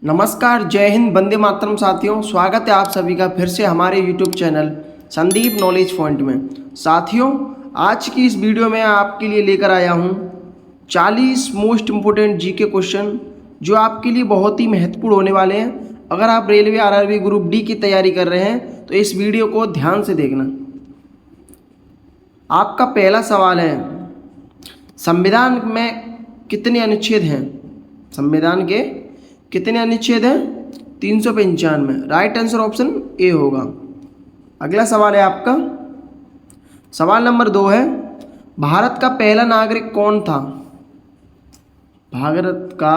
नमस्कार, जय हिंद, वंदे मातरम साथियों। स्वागत है आप सभी का फिर से हमारे YouTube channel Sandeep knowledge point में। साथियों, आज की इस वीडियो में आपके लिए लेकर आया हूँ 40 मोस्ट इम्पोर्टेंट जीके क्वेश्चन जो आपके लिए बहुत ही महत्वपूर्ण होने वाले हैं। अगर आप रेलवे आरआरबी ग्रुप डी की तैयारी कर रहे हैं तो इस वीडियो को ध्यान से देखना। आपका पहला सवाल है, संविधान में कितने अनुच्छेद हैं? संविधान के कितने अनुच्छेद हैं? 395। राइट आंसर ऑप्शन ए होगा। अगला सवाल है आपका, सवाल नंबर 2 है, भारत का पहला नागरिक कौन था? भारत का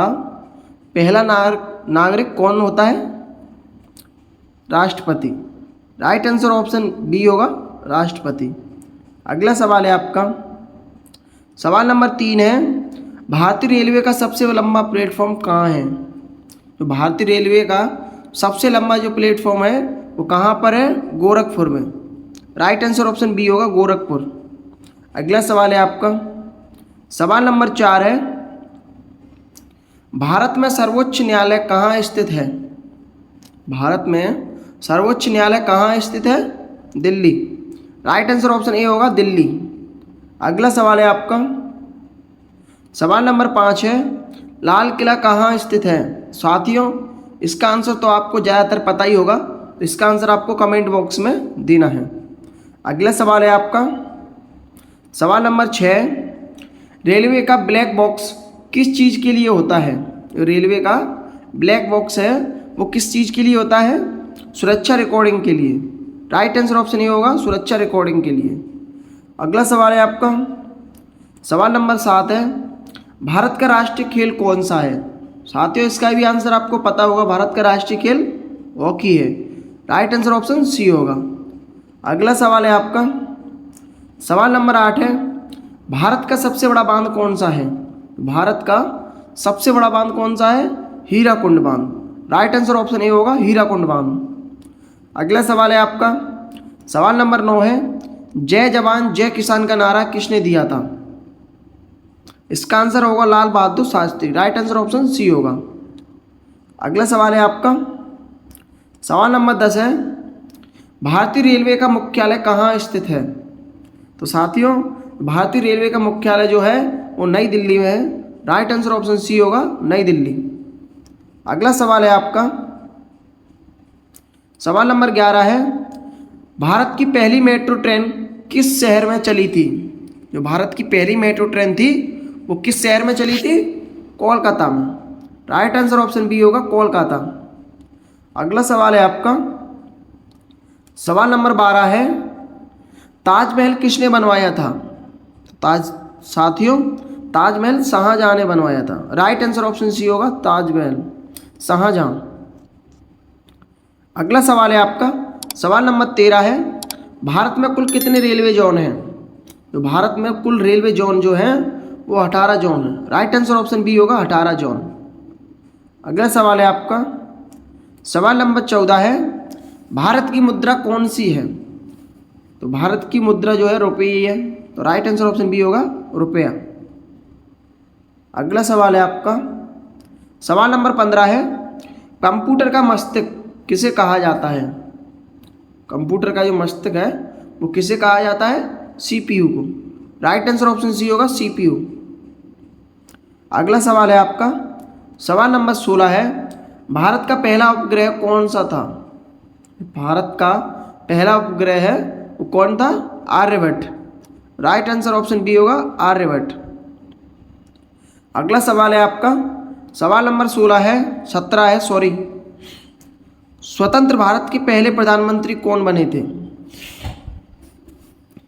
पहला नागरिक कौन होता है? राष्ट्रपति। राइट आंसर ऑप्शन बी होगा, राष्ट्रपति। अगला सवाल है आपका, सवाल नंबर 3 है, भारतीय रेलवे का सबसे लंबा प्लेटफॉर्म कहाँ है? तो भारतीय रेलवे का सबसे लंबा जो प्लेटफॉर्म है वो कहाँ पर है? गोरखपुर में। राइट आंसर ऑप्शन बी होगा, गोरखपुर। अगला सवाल है आपका, सवाल नंबर 4 है, भारत में सर्वोच्च न्यायालय कहाँ स्थित है? भारत में सर्वोच्च न्यायालय कहाँ स्थित है? Delhi. Right answer option A होगा, दिल्ली। अगला सवाल है आपका, सवाल नंबर 5 है, लाल किला कहाँ स्थित है? साथियों, इसका आंसर तो आपको ज़्यादातर पता ही होगा, तो इसका आंसर आपको कमेंट बॉक्स में देना है। अगला सवाल है आपका, सवाल नंबर 6, रेलवे का ब्लैक बॉक्स किस चीज़ के लिए होता है? रेलवे का ब्लैक बॉक्स है वो किस चीज़ के लिए होता है? सुरक्षा रिकॉर्डिंग के लिए। राइट आंसर ऑप्शन ये होगा, सुरक्षा रिकॉर्डिंग के लिए। अगला सवाल है आपका, सवाल नंबर 7 है, भारत का राष्ट्रीय खेल कौन सा है? साथियों, इसका भी आंसर आपको पता होगा, भारत का राष्ट्रीय खेल हॉकी है। राइट आंसर ऑप्शन सी होगा। अगला सवाल है आपका, सवाल नंबर 8 है, भारत का सबसे बड़ा बांध कौन सा है? भारत का सबसे बड़ा बांध कौन सा है? हीराकुंड बांध। राइट आंसर ऑप्शन ए होगा, हीराकुंड बांध। अगला सवाल है आपका, सवाल नंबर 9 है, जय जवान जय किसान का नारा किसने दिया था? इसका आंसर होगा Lal Bahadur Shastri. Right answer option C होगा। अगला सवाल है आपका, सवाल नंबर 10 है, भारतीय रेलवे का मुख्यालय कहाँ स्थित है? तो साथियों, भारतीय रेलवे का मुख्यालय जो है वो नई दिल्ली में है। राइट आंसर ऑप्शन सी होगा, नई दिल्ली। अगला सवाल है आपका, सवाल नंबर 11 है, भारत की पहली मेट्रो ट्रेन किस शहर में चली थी? जो भारत की पहली मेट्रो ट्रेन थी वो किस शहर में चली थी? कोलकाता में। राइट आंसर ऑप्शन बी होगा, कोलकाता। अगला सवाल है आपका, सवाल नंबर 12 है, ताजमहल किसने बनवाया था? साथियों, ताजमहल शाहजहां ने बनवाया था। राइट आंसर ऑप्शन सी होगा, ताजमहल शाहजहां। अगला सवाल है आपका, सवाल नंबर 13 है, भारत में कुल कितने रेलवे जोन हैं? तो भारत में कुल रेलवे जोन जो हैं वो 18 जोन है। राइट आंसर ऑप्शन बी होगा, 18 जोन। अगला सवाल है आपका, सवाल नंबर 14 है, भारत की मुद्रा कौन सी है? तो भारत की मुद्रा जो है रुपये है। तो राइट आंसर ऑप्शन बी होगा, रुपया। अगला सवाल है आपका, सवाल नंबर 15 है, कंप्यूटर का मस्तिष्क किसे कहा जाता है? कंप्यूटर का जो मस्तिष्क है वो किसे कहा जाता है? सीपीयू को। राइट आंसर ऑप्शन सी होगा, सीपीयू। अगला सवाल है आपका, सवाल नंबर 16 है, भारत का पहला उपग्रह कौन सा था? भारत का पहला उपग्रह है वो कौन था? Aryabhata. Right answer option B होगा, आर्यभट्ट। अगला सवाल है आपका, सवाल नंबर 17 है, स्वतंत्र भारत के पहले प्रधानमंत्री कौन बने थे?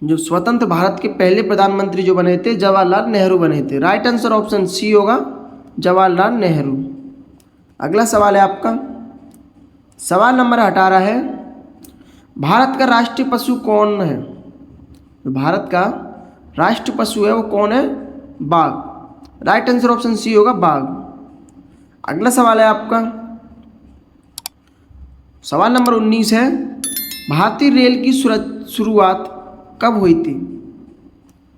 जो स्वतंत्र भारत के पहले प्रधानमंत्री जो बने थे, जवाहरलाल नेहरू बने थे। राइट आंसर ऑप्शन सी होगा, जवाहरलाल नेहरू। अगला सवाल है आपका, सवाल नंबर 18 है, भारत का राष्ट्रीय पशु कौन है? भारत का राष्ट्रीय पशु है वो कौन है? बाघ। राइट आंसर ऑप्शन सी होगा, बाघ। अगला सवाल है आपका, सवाल नंबर 19 है, भारतीय रेल की शुरुआत कब हुई थी?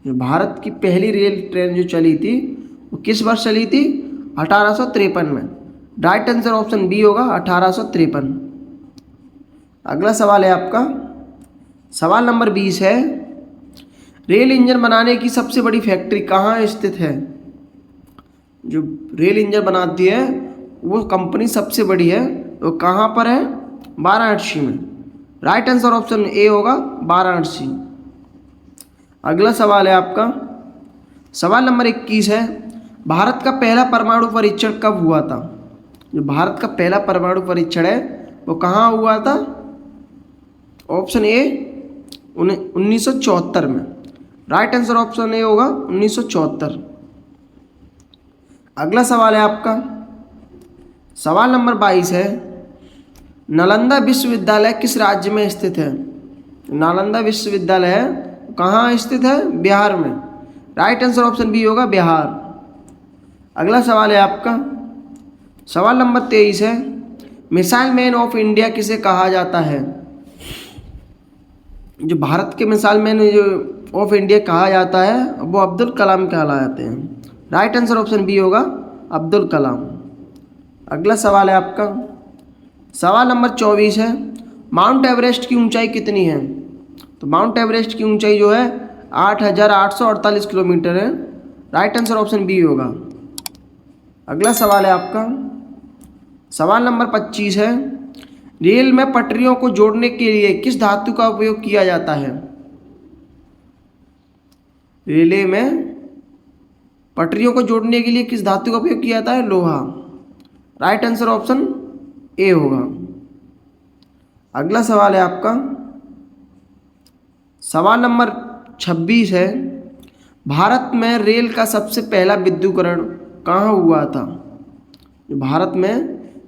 जो भारत की पहली रेल ट्रेन जो चली थी वो किस वर्ष चली थी? 1853 में। राइट आंसर ऑप्शन बी होगा 1853। अगला सवाल है आपका सवाल नंबर 20 है, रेल इंजन बनाने की सबसे बड़ी फैक्ट्री कहाँ स्थित है? जो रेल इंजन बनाती है वो कंपनी सबसे बड़ी है, वो कहाँ पर है? वाराणसी में। राइट आंसर ऑप्शन ए होगा वाराणसी। अगला सवाल है आपका सवाल नंबर 21 है, भारत का पहला परमाणु परीक्षण कब हुआ था? जो भारत का पहला परमाणु परीक्षण है वो कहाँ हुआ था? ऑप्शन ए 1974 में। राइट आंसर ऑप्शन ए होगा 1974। अगला सवाल है आपका सवाल नंबर 22 है, नालंदा विश्वविद्यालय किस राज्य में स्थित है? नालंदा विश्वविद्यालय है कहाँ स्थित है? बिहार में। राइट आंसर ऑप्शन बी होगा बिहार। अगला सवाल है आपका सवाल नंबर 23 है, मिसाइल मैन ऑफ इंडिया किसे कहा जाता है? जो भारत के मिसाइल मैन जो ऑफ इंडिया कहा जाता है वो अब्दुल कलाम कहलाते हैं। राइट आंसर ऑप्शन बी होगा अब्दुल कलाम। अगला सवाल है आपका सवाल नंबर 24 है, माउंट एवरेस्ट की ऊंचाई कितनी है? तो माउंट एवरेस्ट की ऊंचाई जो है 8,848 किलोमीटर है। राइट आंसर ऑप्शन बी होगा। अगला सवाल है आपका सवाल नंबर 25 है, रेल में पटरियों को जोड़ने के लिए किस धातु का उपयोग किया जाता है? रेलवे में पटरियों को जोड़ने के लिए किस धातु का उपयोग किया जाता है? लोहा। राइट आंसर ऑप्शन ए होगा। अगला सवाल है आपका सवाल नंबर 26 है, भारत में रेल का सबसे पहला विद्युतीकरण कहाँ हुआ था? भारत में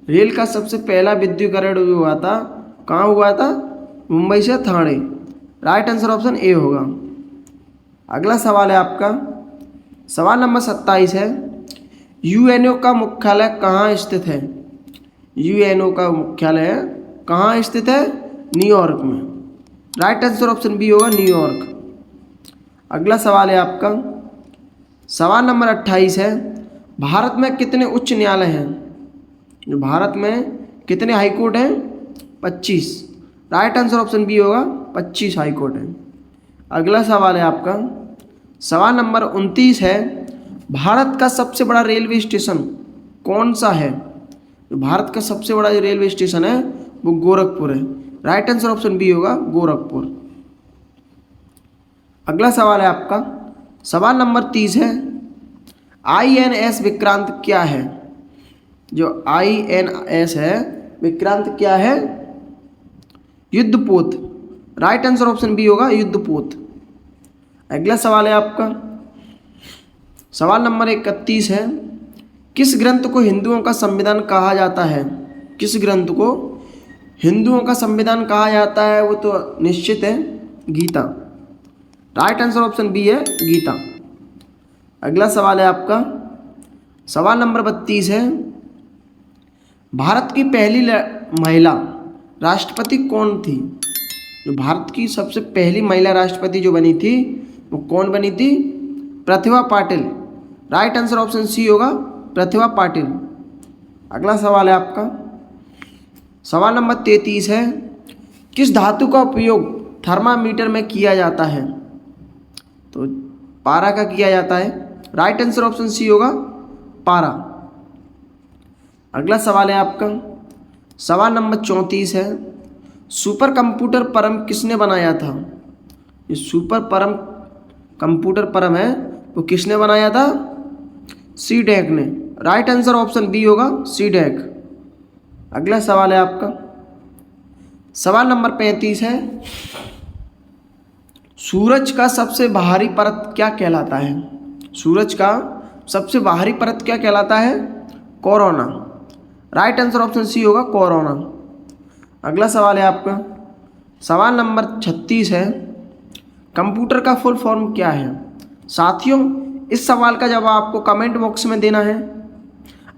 रेल का सबसे पहला विद्युतीकरण जो हुआ था कहाँ हुआ था? मुंबई से Thane. Right answer option A होगा। अगला सवाल है आपका सवाल नंबर 27 है, यूएनओ का मुख्यालय कहाँ स्थित है? यूएनओ का मुख्यालय कहाँ स्थित है? न्यूयॉर्क में। राइट आंसर ऑप्शन बी होगा न्यूयॉर्क। अगला सवाल है आपका सवाल नंबर 28 है, भारत में कितने उच्च न्यायालय हैं? जो भारत में कितने हाईकोर्ट हैं? 25। राइट आंसर ऑप्शन बी होगा 25 हाईकोर्ट हैं। अगला सवाल है आपका सवाल नंबर 29 है, भारत का सबसे बड़ा रेलवे स्टेशन कौन सा है? भारत का सबसे बड़ा जो रेलवे स्टेशन है वो गोरखपुर है। राइट आंसर ऑप्शन बी होगा गोरखपुर। अगला सवाल है आपका सवाल नंबर 30 है, INS विक्रांत क्या है? जो INS है विक्रांत क्या है? युद्धपोत। राइट आंसर ऑप्शन बी होगा युद्धपोत। अगला सवाल है आपका सवाल नंबर 31 है, किस ग्रंथ को हिंदुओं का संविधान कहा जाता है? किस ग्रंथ को हिंदुओं का संविधान कहा जाता है? वो तो निश्चित है Gita. Right answer option B है गीता। अगला सवाल है आपका सवाल नंबर 32 है, भारत की पहली महिला राष्ट्रपति कौन थी? जो भारत की सबसे पहली महिला राष्ट्रपति जो बनी थी वो कौन बनी थी? Pratibha Patil. Right answer option C होगा प्रतिभा पाटिल। अगला सवाल है आपका सवाल नंबर 33 है, किस धातु का उपयोग थर्मामीटर में किया जाता है? तो पारा का किया जाता है। राइट आंसर ऑप्शन सी होगा पारा। अगला सवाल है आपका सवाल नंबर 34 है, सुपर कंप्यूटर परम किसने बनाया था? ये सुपर परम कंप्यूटर परम है वो किसने बनाया था? सीडैक ने। राइट आंसर ऑप्शन बी होगा सीडैक। अगला सवाल है आपका सवाल नंबर 35 है, सूरज का सबसे बाहरी परत क्या कहलाता है? सूरज का सबसे बाहरी परत क्या कहलाता है? Corona. Right answer option C होगा कोरोना। अगला सवाल है आपका सवाल नंबर 36 है, कंप्यूटर का फुल फॉर्म क्या है? साथियों इस सवाल का जवाब आपको कमेंट बॉक्स में देना है।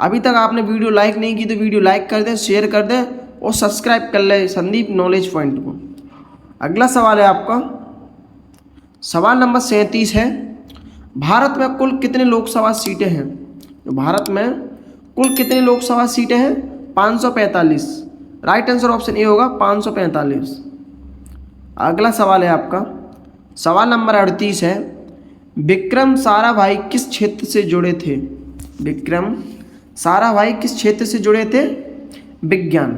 अभी तक आपने वीडियो लाइक नहीं की तो वीडियो लाइक कर दें, शेयर कर दें और सब्सक्राइब कर लें संदीप नॉलेज पॉइंट को। अगला सवाल है आपका सवाल नंबर 37 है, भारत में कुल कितने लोकसभा सीटें हैं? तो भारत में कुल कितनी लोकसभा सीटें हैं? 545। राइट आंसर ऑप्शन ए होगा 545। अगला सवाल है आपका सवाल नंबर 38 है, विक्रम साराभाई किस क्षेत्र से जुड़े थे? विक्रम साराभाई किस क्षेत्र से जुड़े थे? विज्ञान।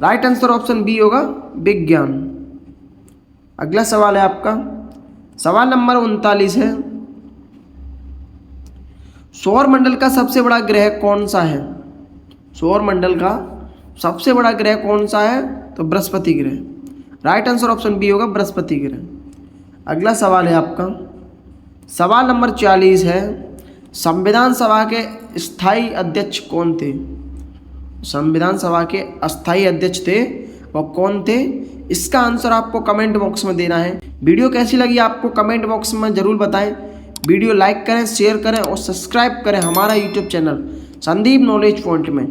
राइट आंसर ऑप्शन बी होगा विज्ञान। अगला सवाल है आपका सवाल नंबर 39 है, सौर मंडल का सबसे बड़ा ग्रह कौन सा है? सौर मंडल का सबसे बड़ा ग्रह कौन सा है? तो बृहस्पति ग्रह। राइट आंसर ऑप्शन बी होगा बृहस्पति ग्रह। अगला सवाल है आपका सवाल नंबर 40 है, संविधान सभा के स्थायी अध्यक्ष कौन थे? संविधान सभा के अस्थायी अध्यक्ष थे वो कौन थे? इसका आंसर आपको कमेंट बॉक्स में देना है। वीडियो कैसी लगी आपको कमेंट बॉक्स में ज़रूर बताएं। वीडियो लाइक करें, शेयर करें और सब्सक्राइब करें हमारा YouTube channel Sandeep knowledge point में।